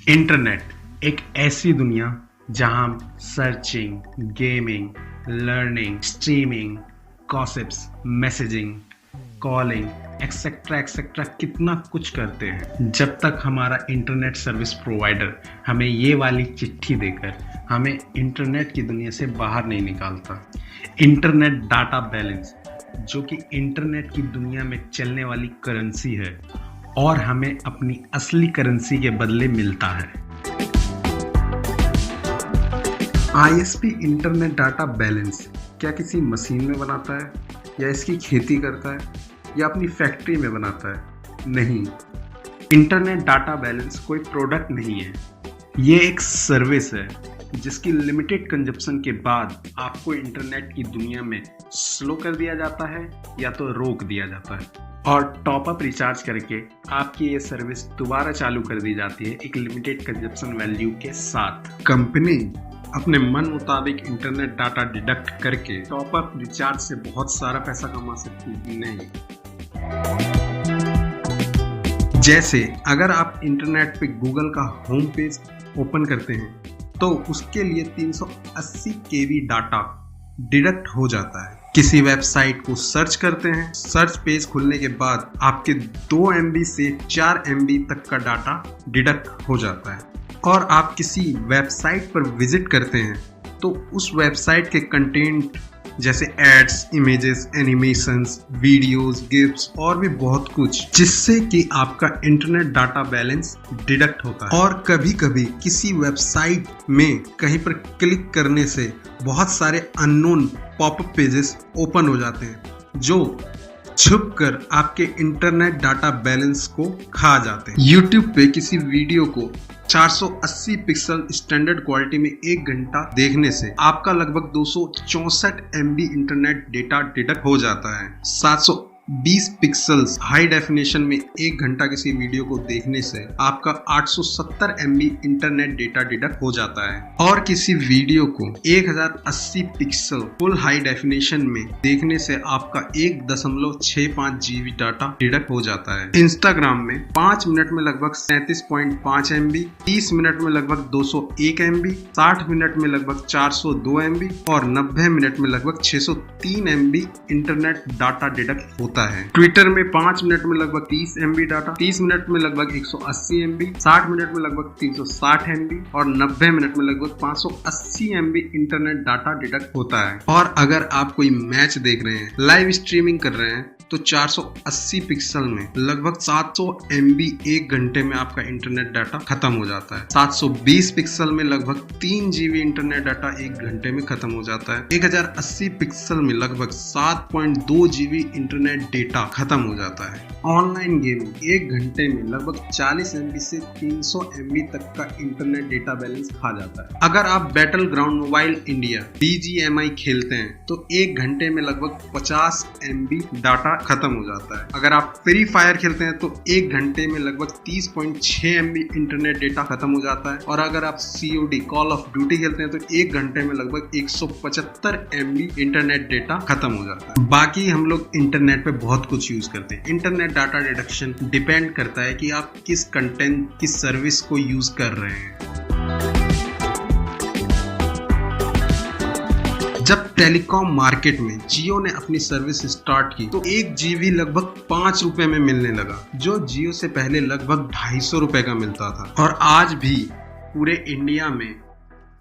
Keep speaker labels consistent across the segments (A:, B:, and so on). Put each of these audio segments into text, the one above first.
A: Internet एक ऐसी दुनिया जहां हम searching, gaming, learning, streaming, gossips, messaging, calling etcetera etcetera कितना कुछ करते हैं। जब तक हमारा इंटरनेट सर्विस प्रोवाइडर हमें ये वाली चिट्ठी देकर हमें इंटरनेट की दुनिया से बाहर नहीं निकालता। इंटरनेट डाटा बैलेंस, जो कि इंटरनेट की दुनिया में चलने वाली करेंसी है और हमें अपनी असली करेंसी के बदले मिलता है। आईएसपी इंटरनेट डाटा बैलेंस क्या किसी मशीन में बनाता है, या इसकी खेती करता है, या अपनी फैक्ट्री में बनाता है? नहीं, इंटरनेट डाटा बैलेंस कोई प्रोडक्ट नहीं है। ये एक सर्विस है जिसकी लिमिटेड कंजप्शन के बाद आपको इंटरनेट की दुनिया में स्लो कर दिया जाता है या तो रोक दिया जाता है, और टॉप अप रिचार्ज करके आपकी ये सर्विस दोबारा चालू कर दी जाती है एक लिमिटेड कंजप्शन वैल्यू के साथ। कंपनी अपने मन मुताबिक इंटरनेट डाटा डिडक्ट करके टॉप अप रिचार्ज से बहुत सारा पैसा कमा सकती नहीं। जैसे अगर आप इंटरनेट पे गूगल का होम पेज ओपन करते हैं तो उसके लिए 380 केबी डाटा डिडक्ट हो जाता है। किसी वेबसाइट को सर्च करते हैं, सर्च पेज खुलने के बाद आपके 2 MB से 4 MB तक का डाटा डिडक्ट हो जाता है। और आप किसी वेबसाइट पर विजिट करते हैं तो उस वेबसाइट के कंटेंट जैसे ads, images, animations, videos, gifts और भी बहुत कुछ, जिससे कि आपका इंटरनेट डाटा बैलेंस डिडक्ट होता है। और कभी कभी किसी वेबसाइट में कहीं पर क्लिक करने से बहुत सारे अननोन पॉपअप पेजेस ओपन हो जाते हैं जो छुपकर आपके इंटरनेट डाटा बैलेंस को खा जाते हैं। YouTube पे किसी वीडियो को 480 पिक्सल स्टैंडर्ड क्वालिटी में 1 घंटा देखने से आपका लगभग 264 MB इंटरनेट डेटा डिडक्ट हो जाता है। 720 पिक्सल्स हाई डेफिनेशन में 1 घंटा किसी वीडियो को देखने से आपका 870 MB इंटरनेट डेटा डिडक्ट हो जाता है। और किसी वीडियो को 1080 पिक्सल फुल हाई डेफिनेशन में देखने से आपका 1.65 GB डाटा डिडक्ट हो जाता है। इंस्टाग्राम में 5 मिनट में लगभग 37.5 MB, 30 मिनट में लगभग 201 MB, 60 मिनट में लगभग 402 MB और 90 मिनट में लगभग 603 MB इंटरनेट डाटा डिडक्ट होता है। ट्विटर में 5 मिनट में लगभग 30 MB डाटा, 30 मिनट में लगभग 180 MB, 60 मिनट में लगभग 360 MB और 90 मिनट में लगभग 580 MB इंटरनेट डाटा डिडक्ट होता है। और अगर आप कोई मैच देख रहे हैं, लाइव स्ट्रीमिंग कर रहे हैं, तो 480 पिक्सल में लगभग 700 MB 1 घंटे में आपका इंटरनेट डाटा खत्म हो जाता है। 720 पिक्सल में लगभग 3 GB इंटरनेट डाटा 1 घंटे में खत्म हो जाता है। 1080 पिक्सल में लगभग 7.2 GB इंटरनेट डेटा खत्म हो जाता है। ऑनलाइन गेमिंग 1 घंटे में लगभग 40 MB से 300 MB तक का इंटरनेट डेटा बैलेंस खा जाता है। अगर आप battle ground mobile India BGMI खेलते हैं तो 1 घंटे में लगभग 50 MB डाटा खत्म हो जाता है। अगर आप फ्री फायर खेलते हैं तो 1 घंटे में लगभग 30.6 MB इंटरनेट डेटा खत्म हो जाता है। और अगर आप COD कॉल ऑफ ड्यूटी खेलते हैं तो 1 घंटे में लगभग 175 MB इंटरनेट डेटा खत्म हो जाता है। बाकी हम लोग इंटरनेट पे बहुत कुछ यूज करते हैं। इंटरनेट डाटा डिडक्शन डिपेंड करता है कि आप किस कंटेंट, किस सर्विस को यूज कर रहे हैं। जब टेलीकॉम मार्केट में जियो ने अपनी सर्विस स्टार्ट की तो 1 GB लगभग 5 रुपए में मिलने लगा, जो जियो से पहले लगभग 250 रुपए का मिलता था। और आज भी पूरे इंडिया में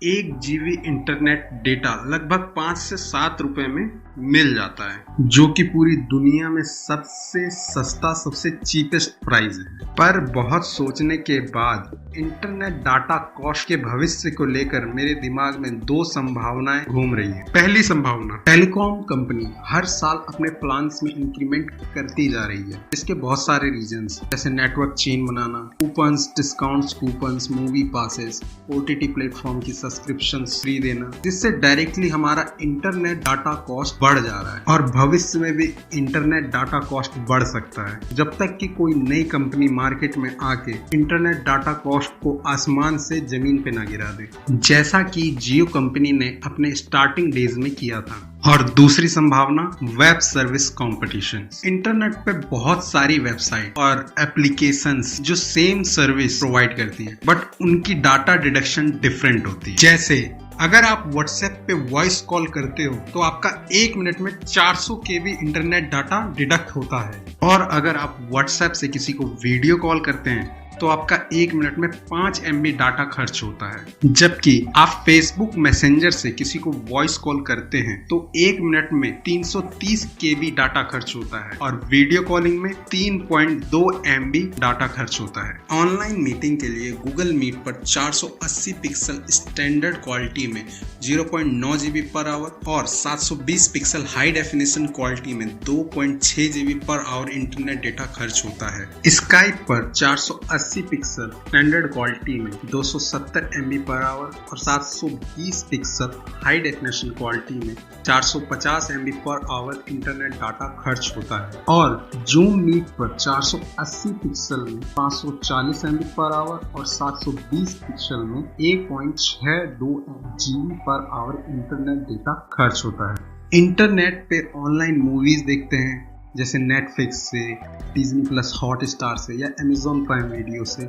A: 1 GB इंटरनेट डेटा लगभग 5 से 7 रुपए में मिल जाता है, जो कि पूरी दुनिया में सबसे सस्ता, सबसे चीपेस्ट प्राइस है। पर बहुत सोचने के बाद इंटरनेट डाटा कॉस्ट के भविष्य को लेकर मेरे दिमाग में 2 संभावनाएं घूम रही हैं। पहली संभावना, टेलीकॉम कंपनी हर साल अपने प्लान्स में इंक्रीमेंट करती जा रही है। इसके बहुत सारे रीजंस, जैसे नेटवर्क चेन बनाना, coupons, discounts coupons, movie passes, OTT platform की सब्सक्रिप्शन फ्री देना, जिससे डायरेक्टली हमारा इंटरनेट डाटा कॉस्ट बढ़ जा रहा है और भविष्य में भी इंटरनेट डाटा कॉस्ट बढ़ सकता है जब तक कि कोई नई कंपनी मार्केट में आके इंटरनेट डाटा कॉस्ट को आसमान से जमीन पे ना गिरा दे, जैसा कि जियो कंपनी ने अपने स्टार्टिंग डेज में किया था। और दूसरी संभावना, वेब सर्विस कंपटीशन। इंटरनेट पे बहुत सारी वेबसाइट और एप्लीकेशंस जो सेम सर्विस प्रोवाइड करती हैं, बट उनकी डाटा डिडक्शन डिफरेंट होती है। जैसे अगर आप WhatsApp पे वॉइस कॉल करते हो तो आपका 1 मिनट में 400 KB इंटरनेट डाटा डिडक्ट होता है, और अगर आप WhatsApp से किसी को वीडियो कॉल करते हैं तो आपका 1 मिनट में 5 MB डाटा खर्च होता है। जबकि आप Facebook मैसेंजर से किसी को वॉइस कॉल करते हैं तो 1 मिनट में 330 KB डाटा खर्च होता है और वीडियो कॉलिंग में 3.2 MB डाटा खर्च होता है। ऑनलाइन मीटिंग के लिए गूगल मीट पर 480 पिक्सल स्टैंडर्ड क्वालिटी में 0.9 GB पर आवर और 720 पिक्सल हाई डेफिनेशन क्वालिटी में 2.6 GB per hour internet data खर्च होता है। स्काइप पर 480 पिक्सल स्टैंडर्ड क्वालिटी में 270 MB पर आवर और 720 पिक्सल हाई डेफिनेशन क्वालिटी में 450 MB per hour internet data खर्च होता है। और जूम मीट पर 480 पिक्सल में 540 MB पर आवर और 720 पिक्सल में 1.62 GB per hour internet data खर्च होता है। इंटरनेट पे ऑनलाइन मूवीज देखते हैं जैसे नेटफ्लिक्स से, डिज्नी+ हॉटस्टार से या अमेज़न प्राइम वीडियो से,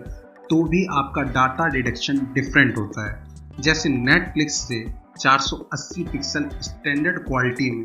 A: तो भी आपका डाटा डिडक्शन डिफरेंट होता है। जैसे नेटफ्लिक्स से 480 पिक्सल स्टैंडर्ड क्वालिटी में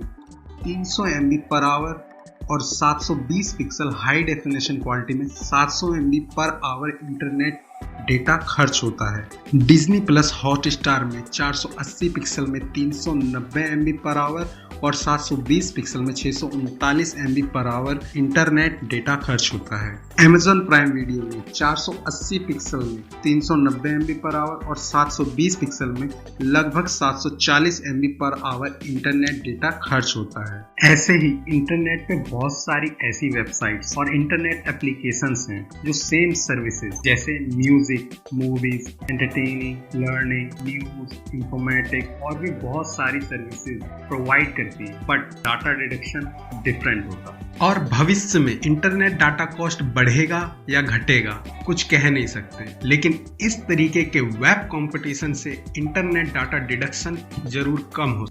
A: 300 MB पर आवर और 720 पिक्सल हाई डेफिनेशन क्वालिटी में 700 MB per hour internet data खर्च होता है। डिज्नी+ हॉटस्टार में 480 पिक्सल में 390 MB पर आवर और 720 पिक्सल में 639 MB per hour internet data खर्च होता है। अमेज़न प्राइम वीडियो में 480 पिक्सल में 390 MB पर आवर और 720 पिक्सल में लगभग 740 MB per hour internet data खर्च होता है। ऐसे ही इंटरनेट पे बहुत सारी ऐसी वेबसाइट्स और इंटरनेट एप्लीकेशंस हैं जो सेम सर्विसेज जैसे music, movies, entertaining, learning, news, informatic और भी बहुत सारी सर्विसेज प्रोवाइड करती है, बट डाटा डिडक्शन डिफरेंट होता है। और भविष्य में इंटरनेट डाटा कॉस्ट बढ़ेगा या घटेगा कुछ कह नहीं सकते, लेकिन इस तरीके के वेब कंपटीशन से इंटरनेट डाटा डिडक्शन जरूर कम हो।